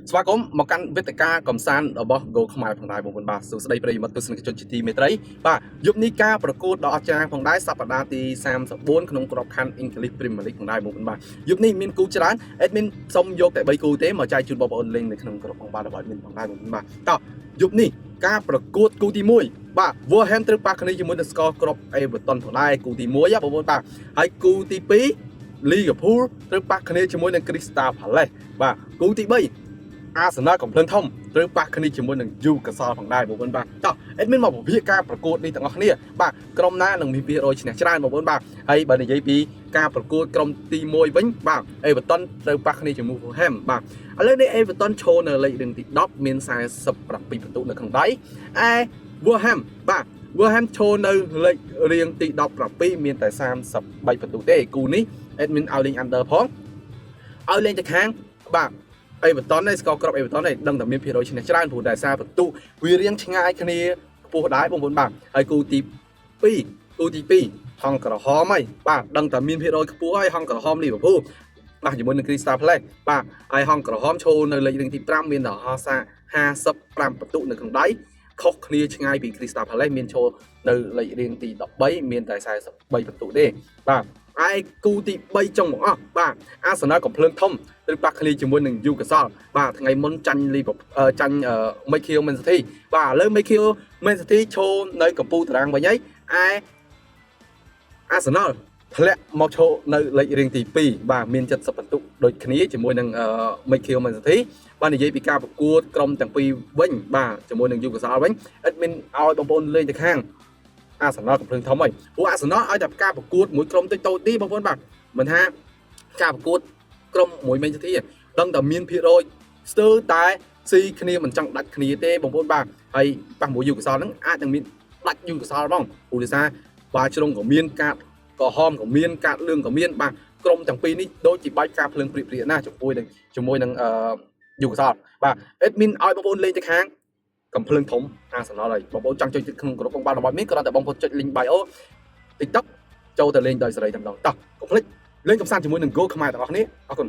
ស្វាគមន៍មកកាន់វេទិកាកំសាន្តរបស់ Go ខ្មែរផងដែរបងប្អូនបាទសួស្តីប្រិយមិត្តទស្សនិកជនជាទីមេត្រីបាទយប់នេះការប្រកួតដ៏អស្ចារ្យផងដែរសប្តាហ៍ទី34ក្នុងក្របខ័ណ្ឌ English Premier League ផងដែរបងប្អូនបាទយប់នេះមានគូច្រើន admin សុំយកតែ3គូទេមកចែកជូនបងប្អូនលេងនៅក្នុងក្របផងបាទរបស់ admin ផងដែរបងប្អូនបាទតោះយប់នេះការប្រកួតគូទី1បាទ Wolverhampton ត្រូវប៉ះគ្នាជាមួយនឹង Score ក្រប Everton ផងដែរគូទី1បងប្អូនបាទហើយគូទី2 Liverpool ត្រូវប៉ះគ្នាជាមួយនឹង Crystal Palace បាទគូទី3អាសនលកំភ្លើងធំត្រូវប៉ះគ្នាជាមួយនឹងយូកាសលផងដែរបងប្អូនបាទតោះអេដមីនមកវិភាគការប្រកួតនេះទាំងអស់គ្នាបាទក្រុមណានឹងមាន%ឈ្នះច្រើនបងប្អូនបាទហើយបើនិយាយពីការប្រកួតក្រុមទី1វិញបាទអេវ៉ាតុនត្រូវប៉ះគ្នាជាមួយ Fulham បាទឥឡូវនេះអេវ៉ាតុនឈរនៅលេខរៀងទី10មាន47ពិន្ទុនៅក្នុងដៃឯ Fulham បាទ Fulham ឈរនៅលេខរៀងទី17មានតែ33ពិន្ទុទេគូនេះអេដមីនឲ្យលេង under ផងឲ្យលេងទៅខាងបាទអេវ៉ាតុននេះស្កអร์ក្របអេវ៉ាតុននេះដឹងតែមាន%ឈ្នះច្រើនព្រោះតែសារបន្ទុកវារៀងឆ្ងាយគ្នាខ្ពស់ដែរបងប្អូនបាទហើយគូទី2ហងក្រហមហីបាទដឹងតែមាន%ខ្ពស់ហើយហងក្រហមលីវើពូលបាទជាមួយនឹង Crystal Palace បាទហើយហងក្រហមឈរនៅលេខរៀងទី5មានដល់55ពិន្ទុនៅក្នុងដៃខុសគ្នាឆ្ងាយពី Crystal Palace មានឈរនៅលេខរៀងទី13មានតែ43ពិន្ទុទេបាទឯគូទី3ចុងបង្អស់បាទអាសនលកំភ្លើងធំត្រូវប៉ះគ្នាជាមួយនឹងយូកាសលបាទថ្ងៃមុនចាញ់មេឃីលមែនស៊ីទីបាទឥឡូវមេឃីលមែនស៊ីទីឈរនៅកំពូលតារាងវិញហើយឯអាសនលធ្លាក់មកឈរនៅលេខរៀងទី2បាទមាន70ពិន្ទុដូចគ្នាជាមួយនឹងមេឃីលមែនស៊ីទីបាទនិយាយពីការប្រកួតក្រុមទាំងពីរវិញបាទជាមួយនឹងយូកាសលវិញអិតមានឲ្យបងប្អូនលេងទៅខាងអាសនលកំភ្លើងធំហើយព្រោះអាសនលឲ្យតែការប្រកួតមួយក្រុមតូចៗទេបងប្អូនបាទមិនថាការប្រកួតក្រុមមួយមែនទេដឹងតែមាន%ស្ទើរតែស៊ីគ្នាមិនចង់ដាច់គ្នាទេបងប្អូនបាទហើយប៉ះមួយយូកាសលហ្នឹងអាចនឹងមានដាច់យូកាសលផងព្រោះដោយសារបាទជ្រុងក៏មានកាតក្រហមក៏មានកាតលឿងក៏មានបាទក្រុមទាំងពីរនេះដូចជាបាច់ការភ្លើងព្រាកណាស់ជាមួយនឹងយូកាសលបាទអេដមីនឲ្យបងប្អូនលេងទៅខាងកំភ្លើងធំអាសនលហើយបងប្អូនចង់ចុចក្នុងក្រុមបងបាទរបស់មានគ្រាន់តែបងប្អូនចុច link bio TikTok ចូលទៅលេងដោយសេរីតែម្ដងតោះកុំភ្លេចលេងកំសាន្តជាមួយនឹង Go ខ្មែរទាំងអស់គ្នាអរគុណ